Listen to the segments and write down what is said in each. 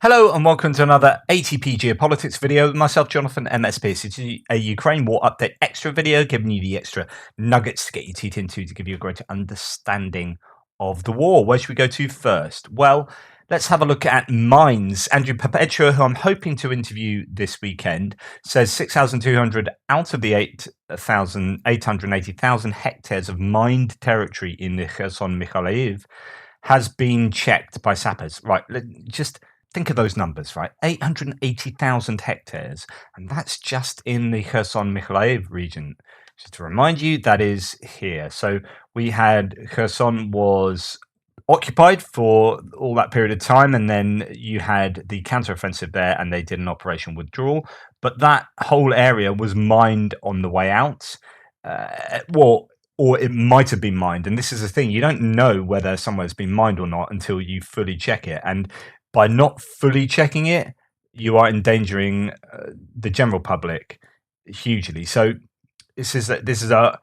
Hello and welcome to another ATP Geopolitics video with myself, Jonathan MSP. It's a Ukraine War Update extra video, giving you the extra nuggets to get your teeth into to give you a greater understanding of the war. Where should we go to first? Well, let's have a look at mines. Andrew Perpetua, who I'm hoping to interview this weekend, says 6,200 out of the 880,000 hectares of mined territory in the Kherson Mykolaiv has been checked by sappers. Right, just think of those numbers, right? 880,000 hectares, and that's just in the Kherson Mykolaiv region. Just to remind you, that is here. So we had Kherson was occupied for all that period of time, and then you had the counteroffensive there, and they did an operation withdrawal. But that whole area was mined on the way out. Or it might have been mined. And this is the thing, you don't know whether somewhere's been mined or not until you fully check it. And by not fully checking it, you are endangering the general public hugely. So this is a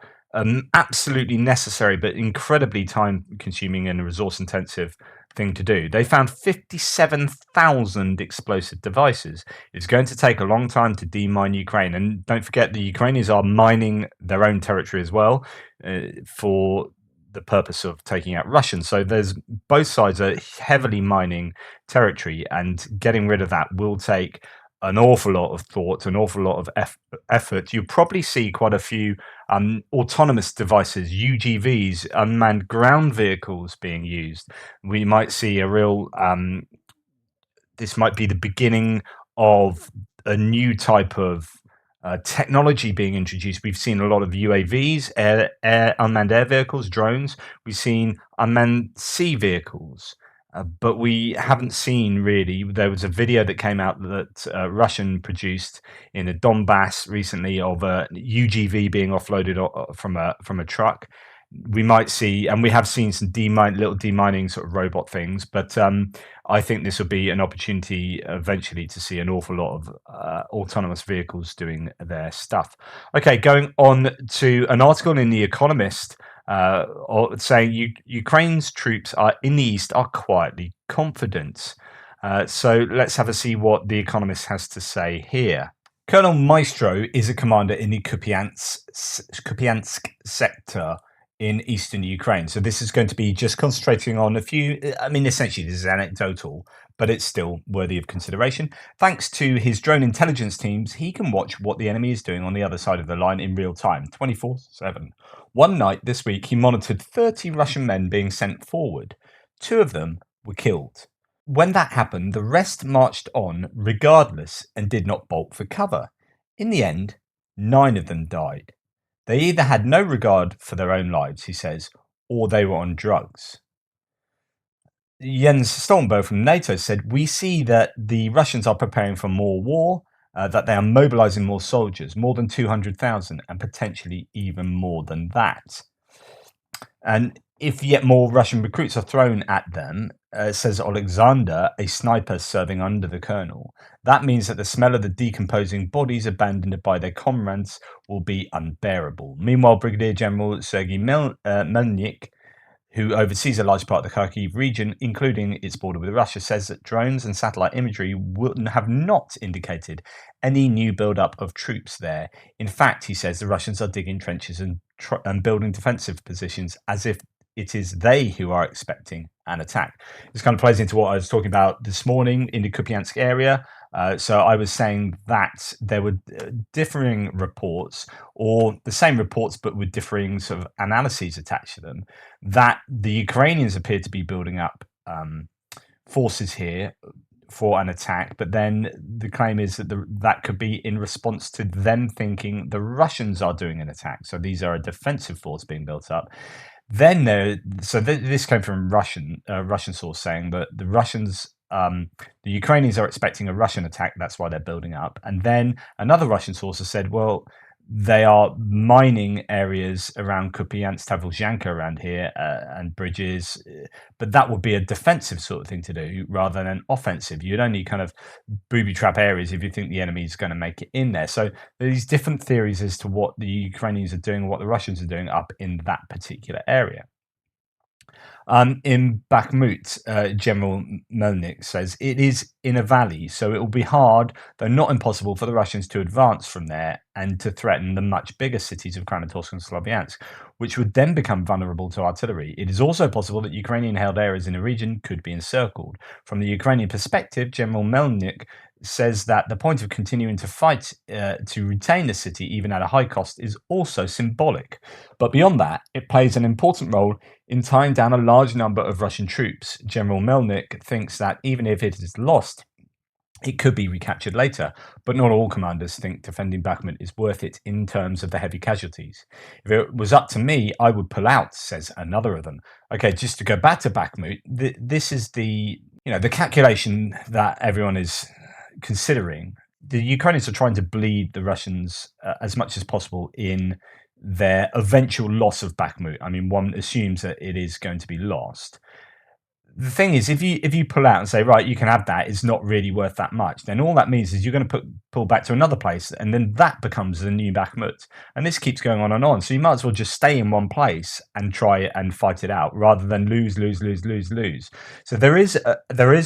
absolutely necessary but incredibly time-consuming and resource-intensive thing to do. They found 57,000 explosive devices. It's going to take a long time to demine Ukraine, and don't forget the Ukrainians are mining their own territory as well for the purpose of taking out Russians. So there's both sides are heavily mining territory, and getting rid of that will take an awful lot of thought, an awful lot of effort. You'll probably see quite a few autonomous devices, UGVs, unmanned ground vehicles being used. We might see a real, this might be the beginning of a new type of technology being introduced. We've seen a lot of UAVs, unmanned air vehicles, drones. We've seen unmanned sea vehicles. But we haven't seen really. There was a video that came out that Russian produced in the Donbass recently of a UGV being offloaded from a truck. We might see, and we have seen some little demining sort of robot things, but I think this will be an opportunity eventually to see an awful lot of autonomous vehicles doing their stuff. Okay, going on to an article in The Economist saying Ukraine's troops are in the east are quietly confident. So let's have a see what The Economist has to say here. Colonel Maestro is a commander in the Kupiansk sector in eastern Ukraine. So this is going to be just concentrating on a few, I mean, essentially this is anecdotal, but it's still worthy of consideration. Thanks to his drone intelligence teams, he can watch what the enemy is doing on the other side of the line in real time, 24/7. One night this week, he monitored 30 Russian men being sent forward. 2 of them were killed. When that happened, the rest marched on regardless and did not bolt for cover. In the end, 9 of them died. They either had no regard for their own lives, he says, or they were on drugs. Jens Stoltenberg from NATO said, "We see that the Russians are preparing for more war, that they are mobilizing more soldiers, more than 200,000, and potentially even more than that. And if yet more Russian recruits are thrown at them," says Alexander, a sniper serving under the colonel, "that means that the smell of the decomposing bodies abandoned by their comrades will be unbearable." Meanwhile, Brigadier General Sergei Melnik, who oversees a large part of the Kharkiv region, including its border with Russia, says that drones and satellite imagery have not indicated any new build-up of troops there. In fact, he says the Russians are digging trenches and building defensive positions as if it is they who are expecting an attack. This kind of plays into what I was talking about this morning in the Kupiansk area. So I was saying that there were differing reports, or the same reports but with differing sort of analyses attached to them, that the Ukrainians appear to be building up forces here for an attack, but then the claim is that that could be in response to them thinking the Russians are doing an attack. So these are a defensive force being built up. Then this came from Russian source saying that the Russians, the Ukrainians are expecting a Russian attack. That's why they're building up. And then another Russian source has said, well, they are mining areas around Kupiansk, Tavolzhanka around here, and bridges, but that would be a defensive sort of thing to do rather than an offensive. You'd only kind of booby trap areas if you think the enemy is going to make it in there. So these different theories as to what the Ukrainians are doing, what the Russians are doing up in that particular area. In Bakhmut, General Melnik says it is in a valley, so it will be hard, though not impossible, for the Russians to advance from there and to threaten the much bigger cities of Kramatorsk and Sloviansk, which would then become vulnerable to artillery. It is also possible that Ukrainian-held areas in the region could be encircled. From the Ukrainian perspective, General Melnik says that the point of continuing to fight to retain the city, even at a high cost, is also symbolic. But beyond that, it plays an important role in tying down a large number of Russian troops. General Melnik thinks that even if it is lost, it could be recaptured later, but not all commanders think defending Bakhmut is worth it in terms of the heavy casualties. If it was up to me, I would pull out, says another of them. Okay, just to go back to Bakhmut, this is the calculation that everyone is considering. The Ukrainians are trying to bleed the Russians as much as possible in their eventual loss of Bakhmut. I mean, one assumes that it is going to be lost. The thing is, if you pull out and say, right, you can have that, it's not really worth that much, then all that means is you're going to pull back to another place, and then that becomes the new Bakhmut. And this keeps going on and on. So you might as well just stay in one place and try it and fight it out, rather than lose. So there is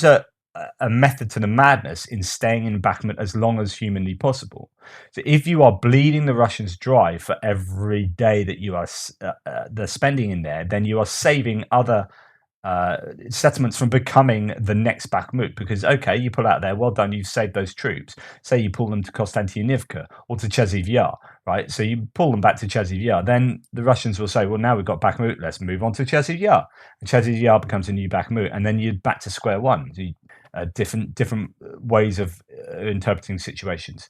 a method to the madness in staying in Bakhmut as long as humanly possible. So if you are bleeding the Russians dry for every day that you are they're spending in there, then you are saving other settlements from becoming the next Bakhmut, because okay, you pull out there, well done, you've saved those troops. Say you pull them to Konstantinivka or to Chasiv Yar, right? So you pull them back to Chasiv Yar, then the Russians will say, well, now we've got Bakhmut, let's move on to Chasiv Yar, and Chasiv Yar becomes a new Bakhmut, and then you're back to square one. So different ways of interpreting situations.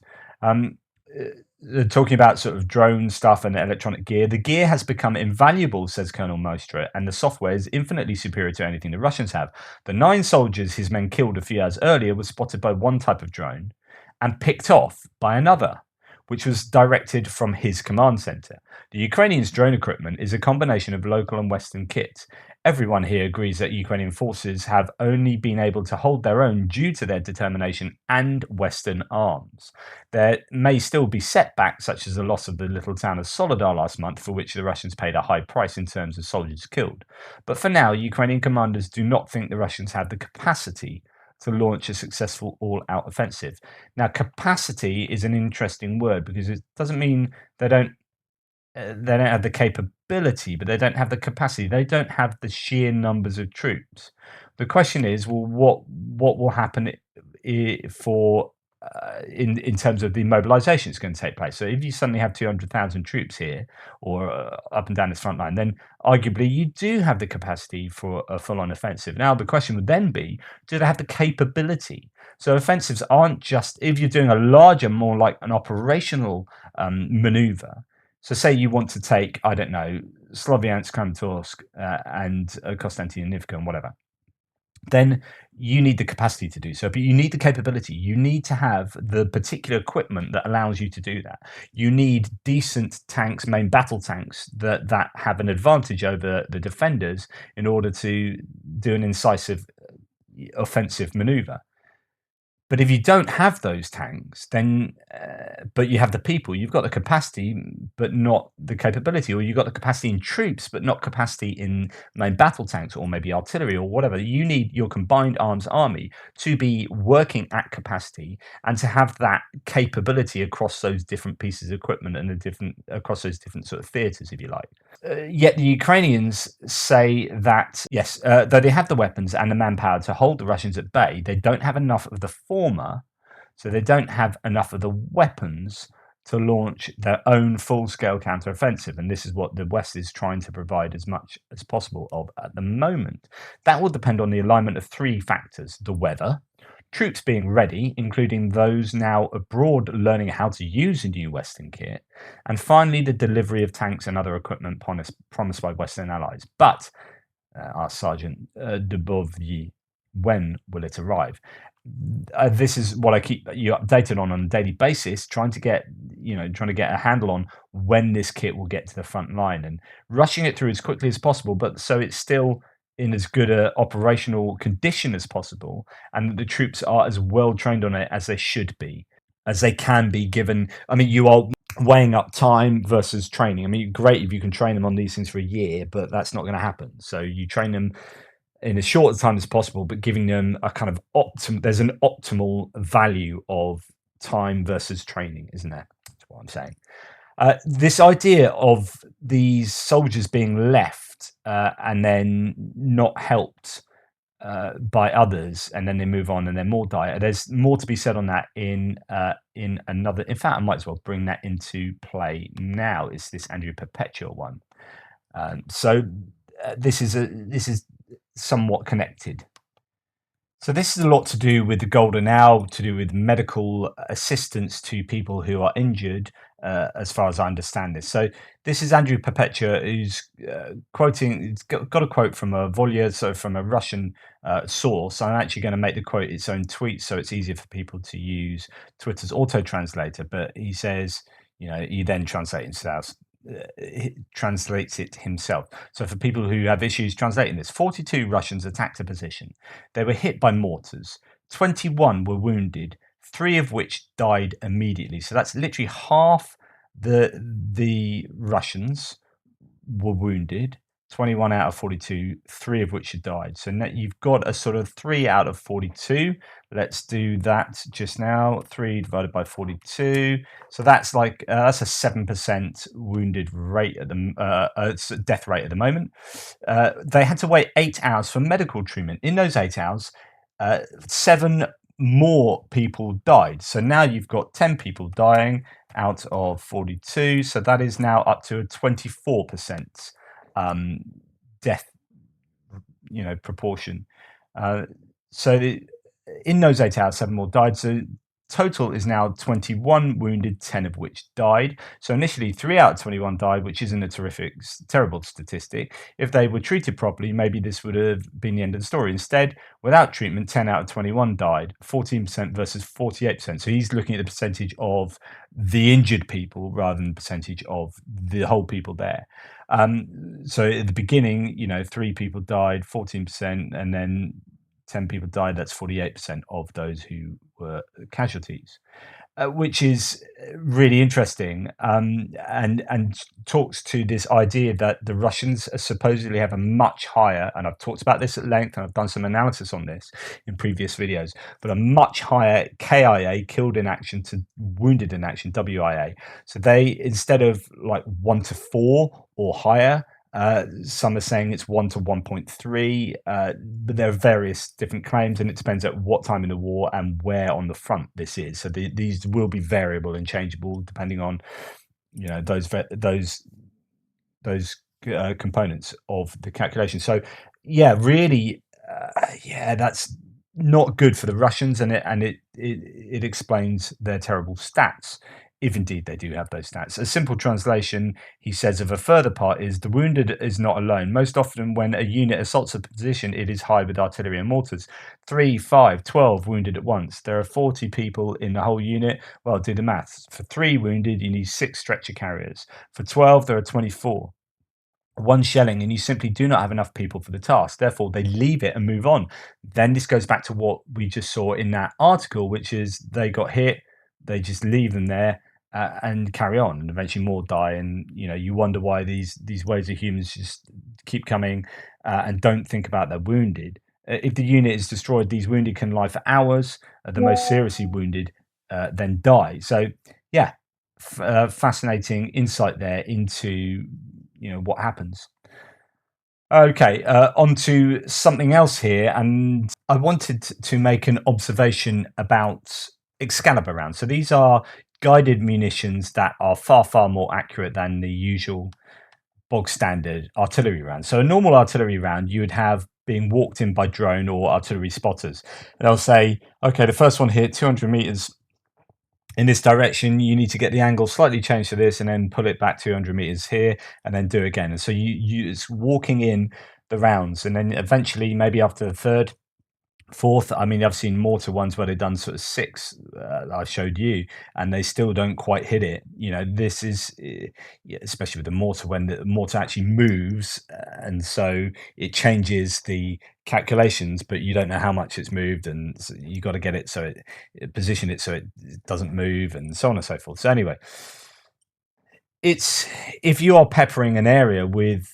Talking about sort of drone stuff and electronic gear, the gear has become invaluable, says Colonel Mostra, and the software is infinitely superior to anything the Russians have. The 9 soldiers his men killed a few hours earlier were spotted by one type of drone and picked off by another, which was directed from his command center. The Ukrainians' drone equipment is a combination of local and Western kits. Everyone here agrees that Ukrainian forces have only been able to hold their own due to their determination and Western arms. There may still be setbacks, such as the loss of the little town of Solidar last month, for which the Russians paid a high price in terms of soldiers killed. But for now, Ukrainian commanders do not think the Russians have the capacity to launch a successful all-out offensive. Now, capacity is an interesting word, because it doesn't mean they don't have the capability, but they don't have the capacity. They don't have the sheer numbers of troops. The question is, well, what will happen for in terms of the mobilization that's going to take place? So if you suddenly have 200,000 troops here, or up and down this front line, then arguably you do have the capacity for a full-on offensive. Now the question would then be, do they have the capability? So offensives aren't just, if you're doing a larger, more like an operational maneuver. So say you want to take, I don't know, Sloviansk, Kramatorsk, and Konstantinivka and whatever. Then you need the capacity to do so, but you need the capability. You need to have the particular equipment that allows you to do that. You need decent tanks, main battle tanks, that have an advantage over the defenders in order to do an incisive offensive maneuver. But if you don't have those tanks, then but you have the people, you've got the capacity, but not the capability, or you've got the capacity in troops, but not capacity in main battle tanks, or maybe artillery, or whatever. You need your combined arms army to be working at capacity and to have that capability across those different pieces of equipment and across those different sort of theatres, if you like. Yet the Ukrainians say that, yes, though they have the weapons and the manpower to hold the Russians at bay, they don't have enough of the former, so they don't have enough of the weapons to launch their own full-scale counteroffensive. And this is what the West is trying to provide as much as possible of at the moment. That will depend on the alignment of 3 factors: the weather, troops being ready, including those now abroad learning how to use a new Western kit, and finally the delivery of tanks and other equipment promised by Western allies. But, asked Sergeant Dubovyi, when will it arrive? This is what I keep you updated on a daily basis, trying to get a handle on when this kit will get to the front line and rushing it through as quickly as possible, but so it's still in as good a operational condition as possible, and that the troops are as well trained on it as they should be, as they can be, given, I mean, you are weighing up time versus training. I mean, great if you can train them on these things for a year, but that's not going to happen. So you train them in as short a time as possible, but giving them a kind of there's an optimal value of time versus training, isn't there? That's what I'm saying. This idea of these soldiers being left and then not helped by others, and then they move on, and then more die. There's more to be said on that in another. In fact, I might as well bring that into play now. It's this Andrew Perpetua one. This is somewhat connected. So this is a lot to do with the golden hour, to do with medical assistance to people who are injured, as far as I understand this. So this is Andrew Perpetua, who's quoting. He's got a quote from a WIA, so from a Russian source. I'm actually going to make the quote its own tweet, so it's easier for people to use Twitter's auto translator. But he says, he then translates it himself. So for people who have issues translating this, 42 Russians attacked a position. They were hit by mortars. 21 were wounded, 3 of which died immediately. So that's literally half the Russians were wounded. 21 out of 42, 3 of which had died. So now you've got a sort of 3 out of 42. Let's do that just now. 3 divided by 42. So that's like that's a 7% wounded rate at the death rate at the moment. They had to wait 8 hours for medical treatment. In those 8 hours, 7 more people died. So now you've got 10 people dying out of 42. So that is now up to a 24% death, proportion. In those 8 hours, 7 more died. So total is now 21 wounded, 10 of which died. So initially 3 out of 21 died, which isn't a terrible statistic. If they were treated properly, maybe this would have been the end of the story. Instead, without treatment, 10 out of 21 died, 14% versus 48%. So he's looking at the percentage of the injured people rather than the percentage of the whole people there. So at the beginning, 3 people died, 14%, and then 10 people died. That's 48% of those who were casualties, which is really interesting, and talks to this idea that the Russians supposedly have a much higher, and I've talked about this at length, and I've done some analysis on this in previous videos, but a much higher KIA, killed in action, to wounded in action, WIA. So they, instead of like 1 to 4 or higher, some are saying it's 1 to 1.3, but there are various different claims, and it depends at what time in the war and where on the front this is. So these will be variable and changeable depending on those components of the calculation. So yeah, really, that's not good for the Russians, and it explains their terrible stats, if indeed they do have those stats. A simple translation, he says, of a further part is the wounded is not alone. Most often when a unit assaults a position, it is high with artillery and mortars. 3, 5, 12 wounded at once. There are 40 people in the whole unit. Well, do the maths. For 3 wounded, you need 6 stretcher carriers. For 12, there are 24. 1 shelling, and you simply do not have enough people for the task. Therefore, they leave it and move on. Then this goes back to what we just saw in that article, which is they got hit, they just leave them there and carry on, and eventually more die. And you wonder why these waves of humans just keep coming and don't think about their wounded. If the unit is destroyed, these wounded can lie for hours. The most seriously wounded then die. So yeah, fascinating insight there into what happens. Okay, on to something else here, and I wanted to make an observation about Excalibur rounds. So these are guided munitions that are far, far more accurate than the usual bog standard artillery round. So a normal artillery round you would have being walked in by drone or artillery spotters. And they'll say, okay, the first one hit 200 meters in this direction, you need to get the angle slightly changed to this and then pull it back 200 meters here and then do it again. And so it's walking in the rounds, and then eventually, maybe after the third, fourth, I mean, I've seen mortar ones where they've done sort of 6, I showed you, and they still don't quite hit it. This is, especially with the mortar, when the mortar actually moves, and so it changes the calculations, but you don't know how much it's moved, and so you got to get it so it position it so it doesn't move, and so on and so forth. So anyway, it's if you are peppering an area with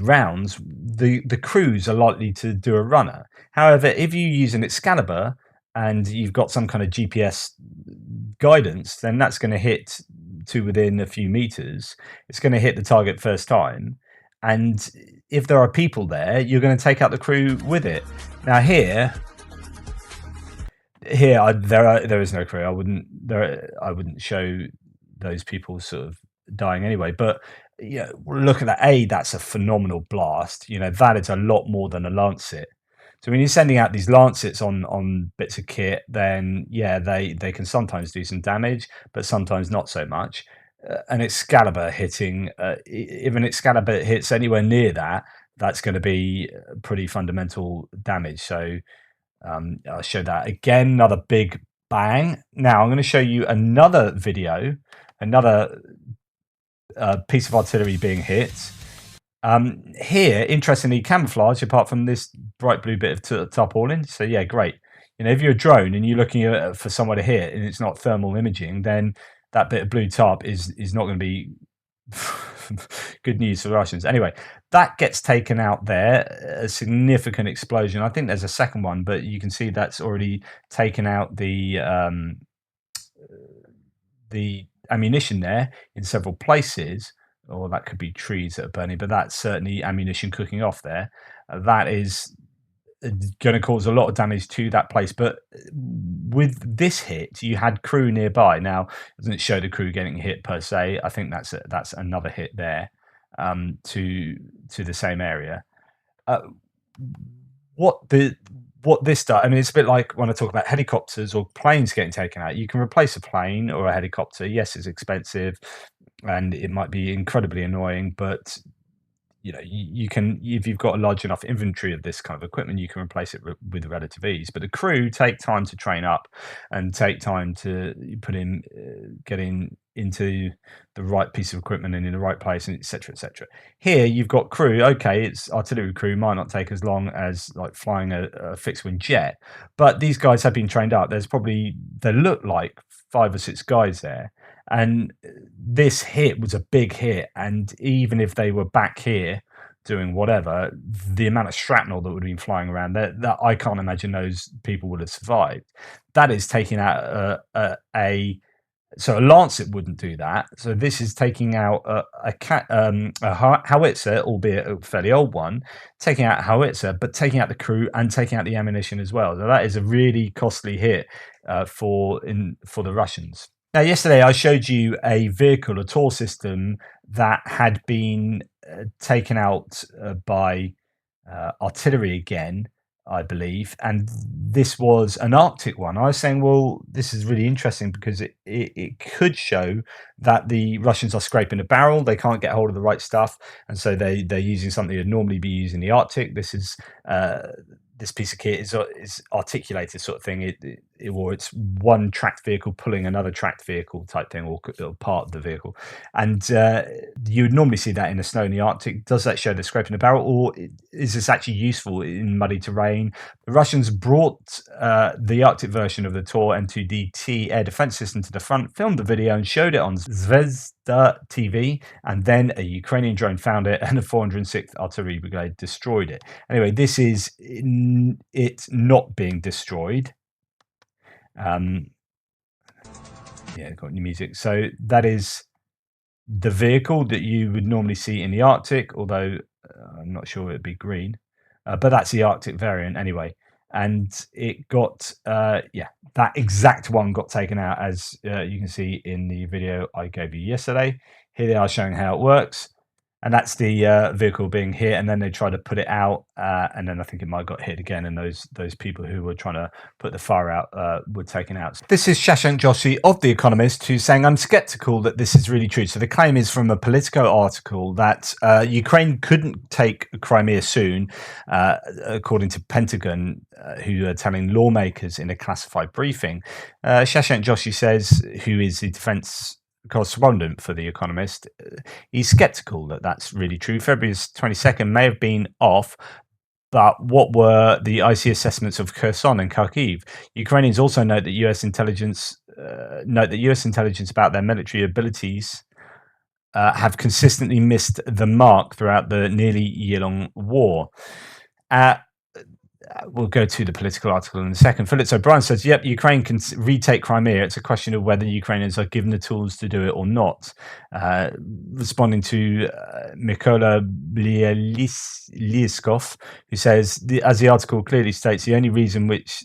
rounds, the crews are likely to do a runner. However, if you use an Excalibur and you've got some kind of GPS guidance, then that's going to hit to within a few meters. It's going to hit the target first time, and if there are people there, you're going to take out the crew with it. Now there is no crew. I wouldn't show those people sort of dying anyway. But yeah, look at that. That's a phenomenal blast. That is a lot more than a lancet. So when you're sending out these lancets on bits of kit, then yeah, they can sometimes do some damage, but sometimes not so much. An Excalibur hitting, if an Excalibur hits anywhere near that, that's going to be pretty fundamental damage. So I'll show that again. Another big bang. Now I'm going to show you another video, another piece of artillery being hit. Here, interestingly, camouflage, apart from this bright blue bit of tarpaulin. So yeah, great. If you're a drone and you're looking for somewhere to hit and it's not thermal imaging, then that bit of blue tarp is not going to be good news for the Russians. Anyway, that gets taken out there, a significant explosion. I think there's a second one, but you can see that's already taken out the ammunition there in several places, or that could be trees that are burning, but that's certainly ammunition cooking off there. That is going to cause a lot of damage to that place. But with this hit, you had crew nearby. Now, it doesn't show the crew getting hit per se. I think that's another hit there to the same area. What this does, I mean, it's a bit like when I talk about helicopters or planes getting taken out. You can replace a plane or a helicopter. Yes, it's expensive and it might be incredibly annoying, but you can, if you've got a large enough inventory of this kind of equipment, you can replace it with relative ease. But the crew take time to train up and take time to put in, getting into the right piece of equipment and in the right place, and etc. etc. Here you've got crew. Okay, it's artillery crew, might not take as long as like flying a fixed wing jet, but these guys have been trained up. They look like 5 or 6 guys there. And this hit was a big hit, and even if they were back here doing whatever, the amount of shrapnel that would have been flying around there, that I can't imagine those people would have survived. That is taking out so a lancet wouldn't do that. So this is taking out a howitzer, albeit a fairly old one, taking out a howitzer, but taking out the crew and taking out the ammunition as well. So that is a really costly hit for the Russians. Now, yesterday I showed you a vehicle, a TOR system that had been taken out by artillery again, I believe, and this was an Arctic one. I was saying, well, this is really interesting because it could show that the Russians are scraping a barrel. They can't get hold of the right stuff, and so they're using something they'd normally be using in the Arctic. This piece of kit is articulated sort of thing. Or it's one tracked vehicle pulling another tracked vehicle type thing, or part of the vehicle. And you would normally see that in the snow in the Arctic. Does that show they're scraping a barrel, or is this actually useful in muddy terrain? The Russians brought the Arctic version of the TOR M2DT air defense system to the front, filmed the video, and showed it on Zvezda TV, and then a Ukrainian drone found it, and the 406th Artillery Brigade destroyed it. Anyway, this is it's not being destroyed. Yeah, got new music. So that is the vehicle that you would normally see in the Arctic, although I'm not sure it'd be green, but that's the Arctic variant anyway. And it got, that exact one got taken out, as you can see in the video I gave you yesterday. Here they are showing how it works. And that's the vehicle being hit, and then they try to put it out, and then I think it might have got hit again, and those people who were trying to put the fire out were taken out. This is Shashank Joshi of The Economist, who's saying, I'm skeptical that this is really true. So the claim is from a Politico article that Ukraine couldn't take Crimea soon, according to Pentagon, who are telling lawmakers in a classified briefing. Shashank Joshi says, who is the defense correspondent for The Economist, he's skeptical that that's really true. February 22nd may have been off, but what were the IC assessments of Kherson and Kharkiv? Ukrainians also note that US intelligence about their military abilities have consistently missed the mark throughout the nearly year-long war. We'll go to the political article in a second. Philip O'Brien says, yep, Ukraine can retake Crimea. It's a question of whether Ukrainians are given the tools to do it or not. Responding to Mykola Lieskov, who says, as the article clearly states, the only reason which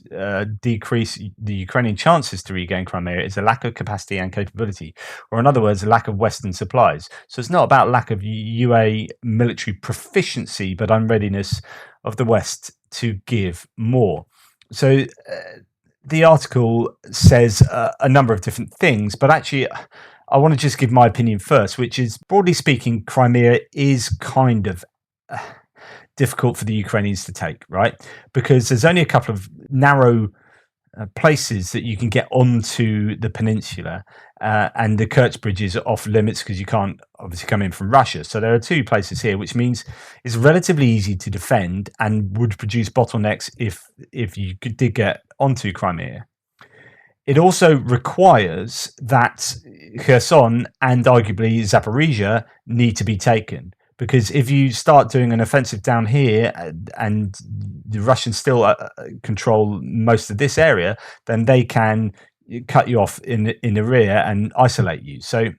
decrease the Ukrainian chances to regain Crimea is a lack of capacity and capability, or in other words, a lack of Western supplies. So it's not about lack of UA military proficiency, but unreadiness of the West to give more. So the article says a number of different things, but actually I want to just give my opinion first, which is, broadly speaking, Crimea is kind of difficult for the Ukrainians to take, right? Because there's only a couple of narrow places that you can get onto the peninsula, and the Kerch Bridge is off limits because you can't obviously come in from Russia. So there are two places here, which means it's relatively easy to defend and would produce bottlenecks if you did get onto Crimea. It also requires that Kherson and arguably Zaporizhia need to be taken. Because if you start doing an offensive down here and the Russians still control most of this area, then they can cut you off in the rear and isolate you. So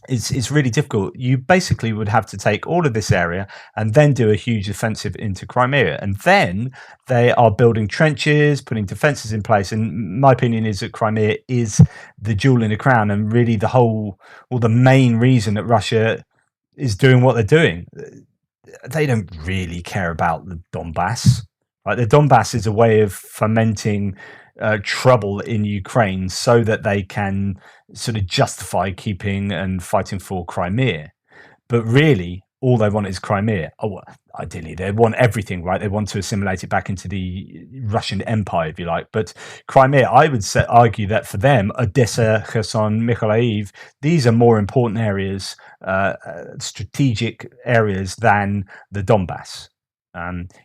it's really difficult. You basically would have to take all of this area and then do a huge offensive into Crimea. And then they are building trenches, putting defenses in place. And my opinion is that Crimea is the jewel in the crown and really the main reason that Russia is doing what they're doing. They don't really care about the Donbass. Right? The Donbass is a way of fomenting trouble in Ukraine so that they can sort of justify keeping and fighting for Crimea. But really, all they want is Crimea. Oh, ideally, they want everything, right? They want to assimilate it back into the Russian Empire, if you like. But Crimea, I would argue that for them, Odessa, Kherson, Mykolaiv, these are more important areas, strategic areas than the Donbass.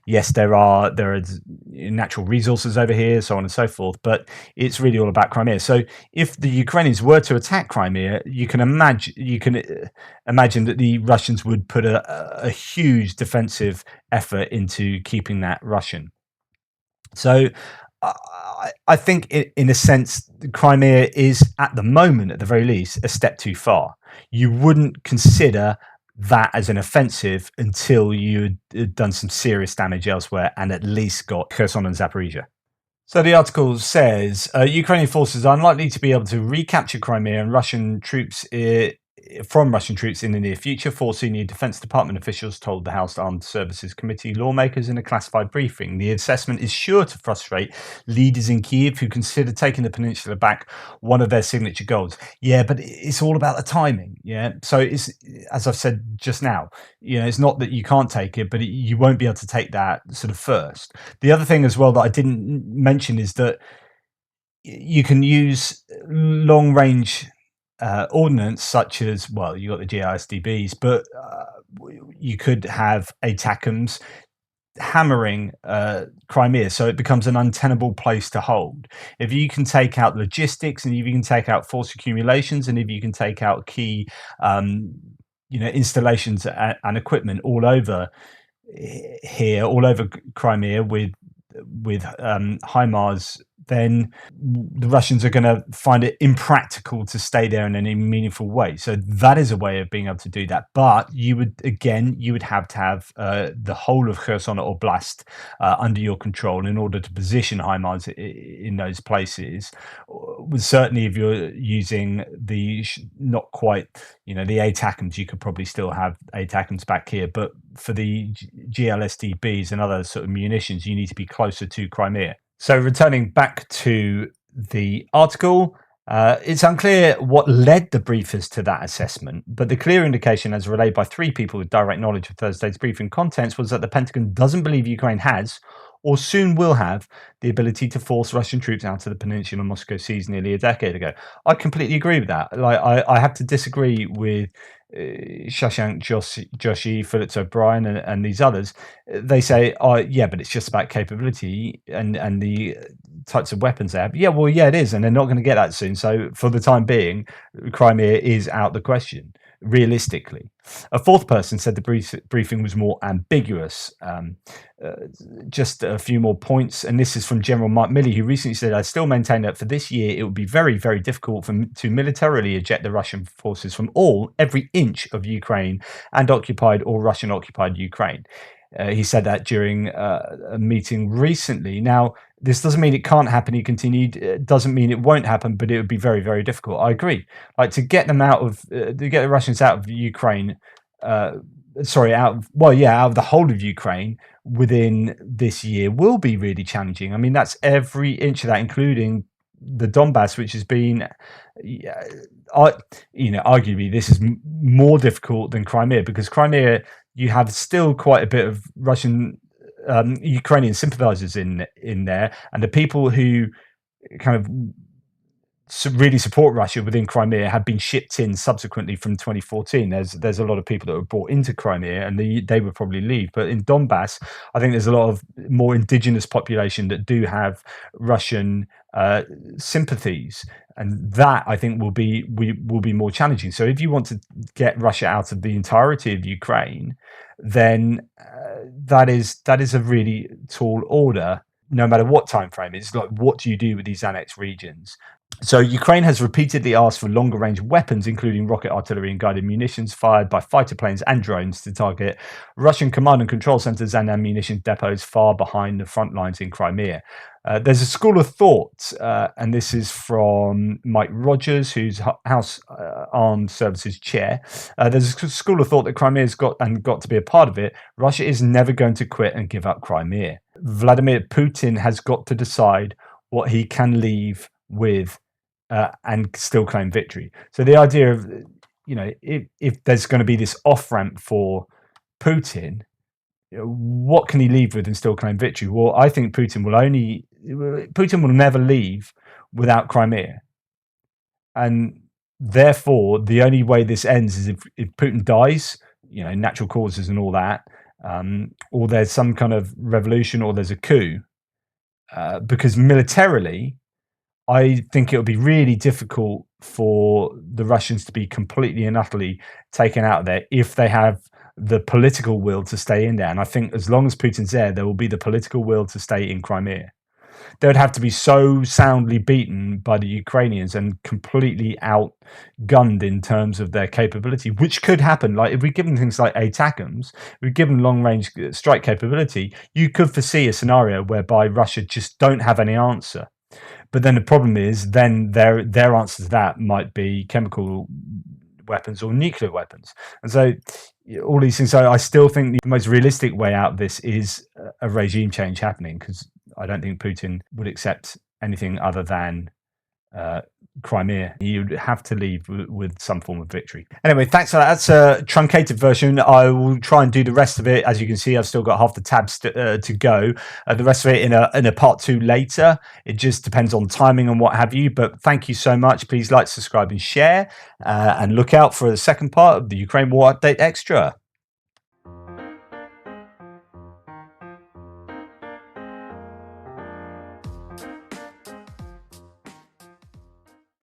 Yes, there are natural resources over here, so on and so forth, but it's really all about Crimea. So if the Ukrainians were to attack Crimea, you can imagine that the Russians would put a huge defensive effort into keeping that Russian. So I think in a sense, Crimea is at the moment, at the very least, a step too far. You wouldn't consider that as an offensive until you had done some serious damage elsewhere and at least got Kherson and Zaporizhia. So the article says Ukrainian forces are unlikely to be able to recapture Crimea and Russian troops from Russian troops in the near future. 4 senior Defense Department officials told the House Armed Services Committee lawmakers in a classified briefing. The assessment is sure to frustrate leaders in Kyiv who consider taking the peninsula back one of their signature goals. Yeah, but it's all about the timing. Yeah, so it's, as I've said just now, it's not that you can't take it, but you won't be able to take that sort of first. The other thing as well that I didn't mention is that you can use long range ordnance, such as, well, you got the GISDBs, but you could have ATACMS hammering Crimea, so it becomes an untenable place to hold. If you can take out logistics, and if you can take out force accumulations, and if you can take out key installations and equipment all over here, all over Crimea with HIMARS, then the Russians are going to find it impractical to stay there in any meaningful way. So that is a way of being able to do that. But you would have to have the whole of Kherson Oblast under your control in order to position HIMARS in those places. Certainly, if you're using the not quite, the ATACMS, you could probably still have ATACMS back here. But for the GLSDBs and other sort of munitions, you need to be closer to Crimea. So returning back to the article, it's unclear what led the briefers to that assessment, but the clear indication, as relayed by 3 people with direct knowledge of Thursday's briefing contents, was that the Pentagon doesn't believe Ukraine has, or soon will have, the ability to force Russian troops out of the peninsula Moscow seized nearly a decade ago. I completely agree with that. I have to disagree with Shashank Joshi, Philip O'Brien, and these others. They say, yeah, but it's just about capability and the types of weapons they have. Yeah, well, yeah, it is, and they're not going to get that soon. So for the time being, Crimea is out the question. realistically. A fourth person said the briefing was more ambiguous. Just a few more points, and this is from General Mark Milley, who recently said, "I still maintain that for this year it would be very, very difficult to militarily eject the Russian forces from every inch of Ukraine and occupied or Russian-occupied Ukraine." He said that during a meeting recently. Now, this doesn't mean it can't happen. He continued. It doesn't mean it won't happen, but it would be very, very difficult. I agree. Like to get them out of, to get the Russians out of Ukraine. Out of the whole of Ukraine within this year will be really challenging. I mean, that's every inch of that, including the Donbass, which has been, arguably this is more difficult than Crimea, because Crimea, you have still quite a bit of Russian, Ukrainian sympathizers in there, and the people who kind of really support Russia within Crimea have been shipped in subsequently from 2014. There's a lot of people that were brought into Crimea, and they would probably leave. But in Donbass, I think there's a lot of more indigenous population that do have Russian sympathies, and that I think will be more challenging. So if you want to get Russia out of the entirety of Ukraine, then that is a really tall order. No matter what time frame, it's like, what do you do with these annexed regions? So Ukraine has repeatedly asked for longer range weapons, including rocket artillery and guided munitions fired by fighter planes and drones to target Russian command and control centers and ammunition depots far behind the front lines in Crimea. There's a school of thought, and this is from Mike Rogers, who's House Armed Services Chair. There's a school of thought that Crimea's got to be a part of it. Russia is never going to quit and give up Crimea. Vladimir Putin has got to decide what he can leave with and still claim victory. So the idea of, if there's going to be this off-ramp for Putin, what can he leave with and still claim victory? Well, I think Putin will never leave without Crimea. And therefore, the only way this ends is if Putin dies, natural causes and all that, or there's some kind of revolution, or there's a coup. Because militarily, I think it would be really difficult for the Russians to be completely and utterly taken out of there if they have the political will to stay in there. And I think as long as Putin's there will be the political will to stay in Crimea. They would have to be so soundly beaten by the Ukrainians and completely outgunned in terms of their capability, which could happen. Like if we give them things like ATACMS, we've given long-range strike capability, you could foresee a scenario whereby Russia just don't have any answer. But then the problem is, then their answer to that might be chemical weapons or nuclear weapons. And so all these things. So I still think the most realistic way out of this is a regime change happening, because I don't think Putin would accept anything other than Crimea. You'd have to leave with some form of victory. Anyway, thanks for that. That's a truncated version. I will try and do the rest of it. As you can see, I've still got half the tabs to go. The rest of it in a part 2 later. It just depends on timing and what have you. But thank you so much. Please like, subscribe and share. And look out for the second part of the Ukraine War Update Extra.